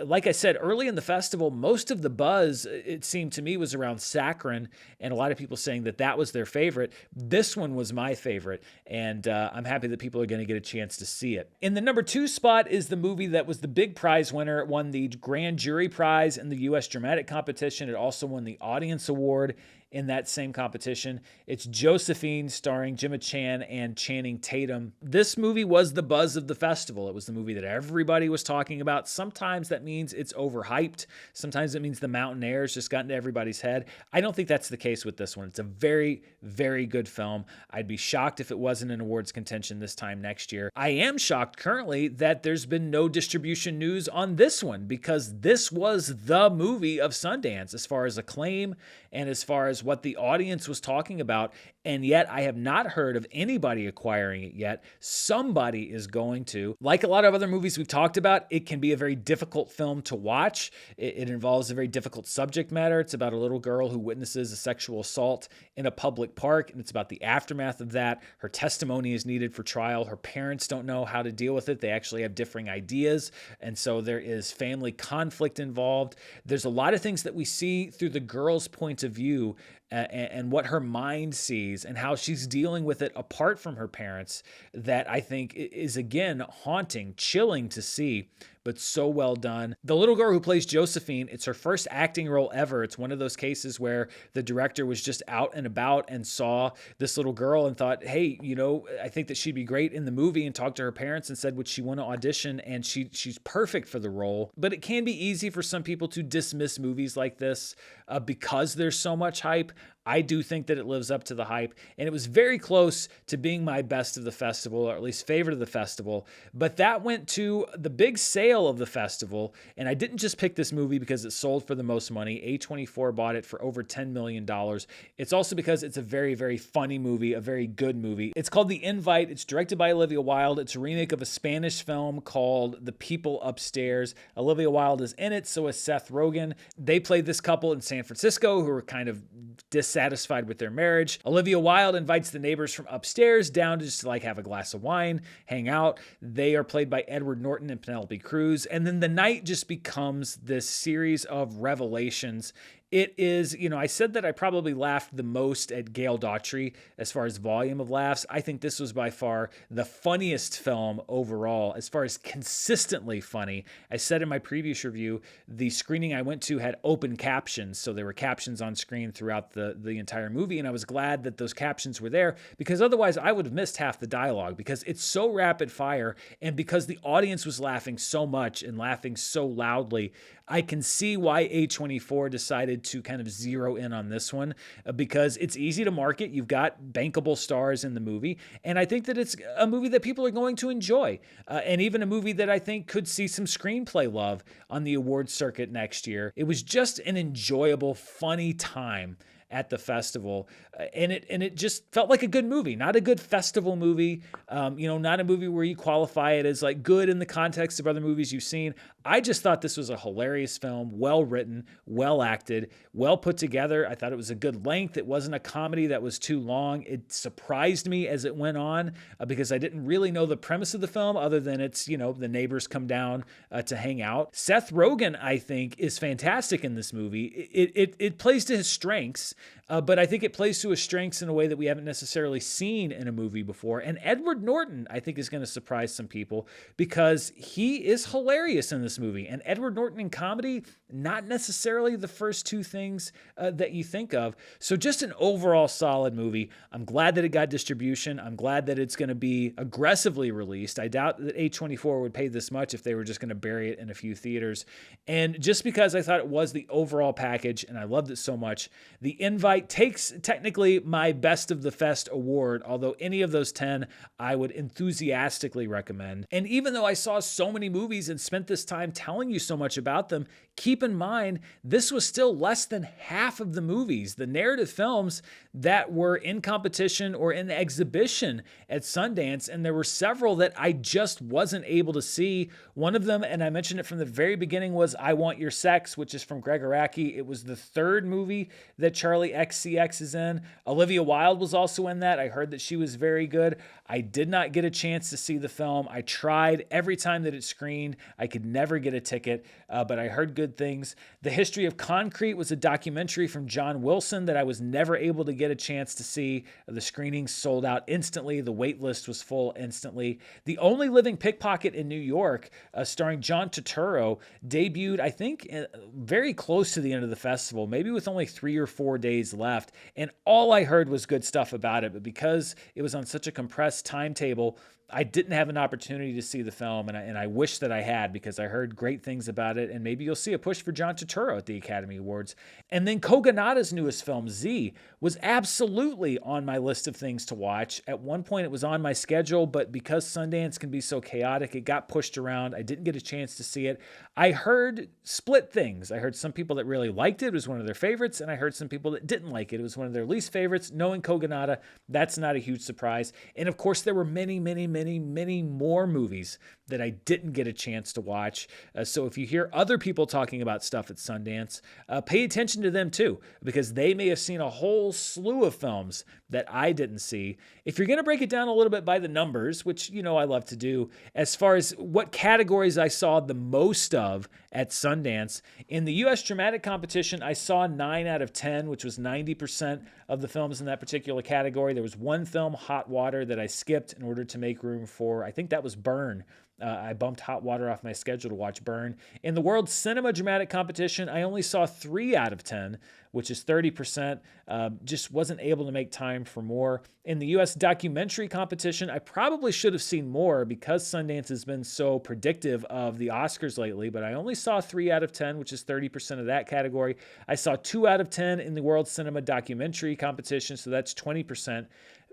Like I said, early in the festival, most of the buzz, it seemed to me, was around Saccharine, and a lot of people saying that was their favorite. This one was my favorite, and I'm happy that people are going to get a chance to see it. In the number 2 spot is the movie that was the big prize winner. It won the Grand Jury Prize in the U.S. Dramatic Competition. It also won the Audience Award in that same competition. It's Josephine, starring Gemma Chan and Channing Tatum. This movie was the buzz of the festival. It was the movie that everybody was talking about. Sometimes that means it's overhyped. Sometimes it means The Mountain Air's just gotten to everybody's head. I don't think that's the case with this one. It's a very, very good film. I'd be shocked if it wasn't in awards contention this time next year. I am shocked currently that there's been no distribution news on this one, because this was the movie of Sundance as far as acclaim and as far as what the audience was talking about, and yet I have not heard of anybody acquiring it yet. Somebody is going to. Like a lot of other movies we've talked about, it can be a very difficult film to watch. It involves a very difficult subject matter. It's about a little girl who witnesses a sexual assault in a public park, and it's about the aftermath of that. Her testimony is needed for trial. Her parents don't know how to deal with it. They actually have differing ideas, and so there is family conflict involved. There's a lot of things that we see through the girl's point of view and what her mind sees and how she's dealing with it apart from her parents that I think is, again, haunting, chilling to see, but so well done. The little girl who plays Josephine, it's her first acting role ever. It's one of those cases where the director was just out and about and saw this little girl and thought, hey, I think that she'd be great in the movie, and talked to her parents and said, would she want to audition? And she's perfect for the role. But it can be easy for some people to dismiss movies like this because there's so much hype. I do think that it lives up to the hype, and it was very close to being my best of the festival, or at least favorite of the festival. But that went to the big sale of the festival, and I didn't just pick this movie because it sold for the most money. A24 bought it for over $10 million. It's also because it's a very, very funny movie, a very good movie. It's called The Invite. It's directed by Olivia Wilde. It's a remake of a Spanish film called The People Upstairs. Olivia Wilde is in it, so is Seth Rogen. They played this couple in San Francisco who were kind of dissatisfied with their marriage. Olivia Wilde invites the neighbors from upstairs down to just like have a glass of wine, hang out. They are played by Edward Norton and Penelope Cruz. And then the night just becomes this series of revelations. It is, I said that I probably laughed the most at Gail Daughtry as far as volume of laughs. I think this was by far the funniest film overall, as far as consistently funny. I said in my previous review, the screening I went to had open captions, so there were captions on screen throughout the entire movie, and I was glad that those captions were there, because otherwise I would have missed half the dialogue, because it's so rapid fire, and because the audience was laughing so much and laughing so loudly. I can see why A24 decided to kind of zero in on this one, because it's easy to market. You've got bankable stars in the movie, and I think that it's a movie that people are going to enjoy, and even a movie that I think could see some screenplay love on the awards circuit next year. It was just an enjoyable, funny time at the festival, and it just felt like a good movie, not a good festival movie, not a movie where you qualify it as like good in the context of other movies you've seen. I just thought this was a hilarious film, well written, well acted, well put together. I thought it was a good length. It wasn't a comedy that was too long. It surprised me as it went on, because I didn't really know the premise of the film other than it's, the neighbors come down to hang out. Seth Rogen, I think, is fantastic in this movie. It plays to his strengths, but I think it plays to his strengths in a way that we haven't necessarily seen in a movie before. And Edward Norton, I think, is going to surprise some people, because he is hilarious in this movie. And Edward Norton in comedy, not necessarily the first two things that you think of. So just an overall solid movie. I'm glad that it got distribution. I'm glad that it's going to be aggressively released. I doubt that A24 would pay this much if they were just going to bury it in a few theaters. And just because I thought it was the overall package and I loved it so much, The Invite takes technically my Best of the Fest award, although any of those 10 I would enthusiastically recommend. And even though I saw so many movies and spent this time telling you so much about them, keep in mind, this was still less than half of the movies, the narrative films that were in competition or in exhibition at Sundance. And there were several that I just wasn't able to see. One of them, and I mentioned it from the very beginning, was I Want Your Sex, which is from Greg Araki. It was the third movie that Charlie XCX is in. Olivia Wilde was also in that. I heard that she was very good. I did not get a chance to see the film. I tried every time that it screened. I could never get a ticket, but I heard good things. The History of Concrete was a documentary from John Wilson that I was never able to get a chance to see. The screenings sold out instantly. The wait list was full instantly. The Only Living Pickpocket in New York, starring John Turturro, debuted, I think, very close to the end of the festival, maybe with only 3 or 4 days left. And all I heard was good stuff about it. But because it was on such a compressed timetable, I didn't have an opportunity to see the film, and I wish that I had, because I heard great things about it, and maybe you'll see a push for John Turturro at the Academy Awards. And then Kogonada's newest film, Z, was absolutely on my list of things to watch. At one point, it was on my schedule, but because Sundance can be so chaotic, it got pushed around. I didn't get a chance to see it. I heard split things. I heard some people that really liked it. It was one of their favorites, and I heard some people that didn't like it. It was one of their least favorites. Knowing Kogonada, that's not a huge surprise. And of course, there were many more movies that I didn't get a chance to watch. So if you hear other people talking about stuff at Sundance, pay attention to them too, because they may have seen a whole slew of films that I didn't see. If you're going to break it down a little bit by the numbers, which I love to do, as far as what categories I saw the most of at Sundance, in the U.S. dramatic competition, I saw 9 out of 10, which was 90% of the films in that particular category. There was one film, Hot Water, that I skipped in order to make room for, I think that was Burn, I bumped Hot Water off my schedule to watch Burn. In the World Cinema Dramatic Competition, I only saw 3 out of 10, which is 30%. Just wasn't able to make time for more. In the U.S. Documentary Competition, I probably should have seen more because Sundance has been so predictive of the Oscars lately, but I only saw 3 out of 10, which is 30% of that category. I saw 2 out of 10 in the World Cinema Documentary Competition, so that's 20%.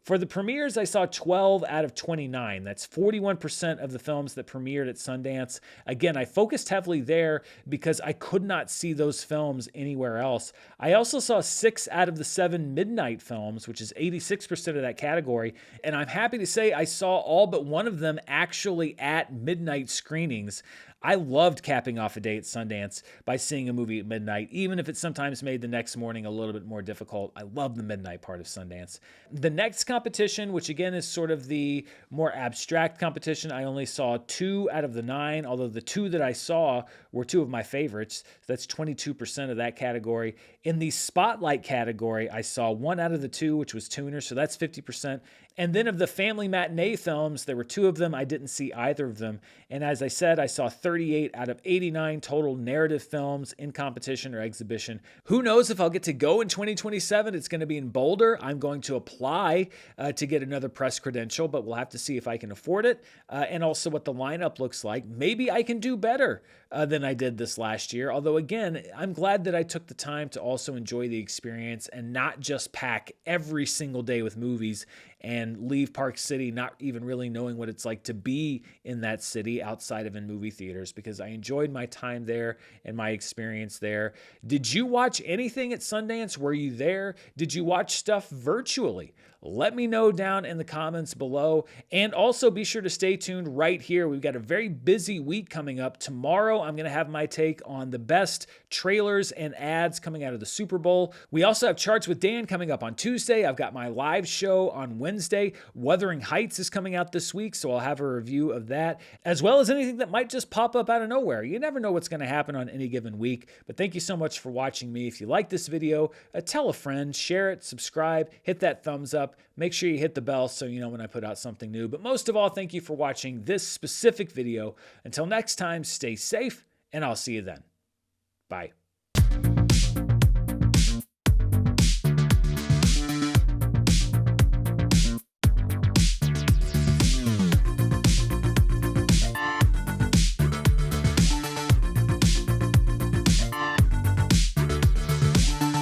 For the premieres, I saw 12 out of 29. That's 41% of the films that premiered at Sundance. Again, I focused heavily there because I could not see those films anywhere else. I also saw 6 out of the 7 midnight films, which is 86% of that category. And I'm happy to say I saw all but one of them actually at midnight screenings. I loved capping off a day at Sundance by seeing a movie at midnight, even if it sometimes made the next morning a little bit more difficult. I love the midnight part of Sundance. The next competition, which again is sort of the more abstract competition, I only saw 2 out of the 9, although the 2 that I saw were 2 of my favorites. So that's 22% of that category. In the Spotlight category, I saw 1 out of the 2, which was Tuner, so that's 50%. And then of the family matinee films, there were 2 of them. I didn't see either of them. And as I said, I saw 38 out of 89 total narrative films in competition or exhibition. Who knows if I'll get to go in 2027? It's going to be in Boulder. I'm going to apply to get another press credential, but we'll have to see if I can afford it and also what the lineup looks like. Maybe I can do better than I did this last year. Although, again, I'm glad that I took the time to also enjoy the experience and not just pack every single day with movies and leave Park City not even really knowing what it's like to be in that city outside of in movie theaters, because I enjoyed my time there and my experience there. Did you watch anything at Sundance? Were you there? Did you watch stuff virtually? Let me know down in the comments below. And also be sure to stay tuned right here. We've got a very busy week coming up. Tomorrow, I'm going to have my take on the best trailers and ads coming out of the Super Bowl. We also have Charts with Dan coming up on Tuesday. I've got my live show on Wednesday. Wuthering Heights is coming out this week, so I'll have a review of that, as well as anything that might just pop up out of nowhere. You never know what's going to happen on any given week. But thank you so much for watching me. If you like this video, tell a friend, share it, subscribe, hit that thumbs up. Make sure you hit the bell so you know when I put out something new. But most of all, thank you for watching this specific video. Until next time, stay safe, and I'll see you then. Bye.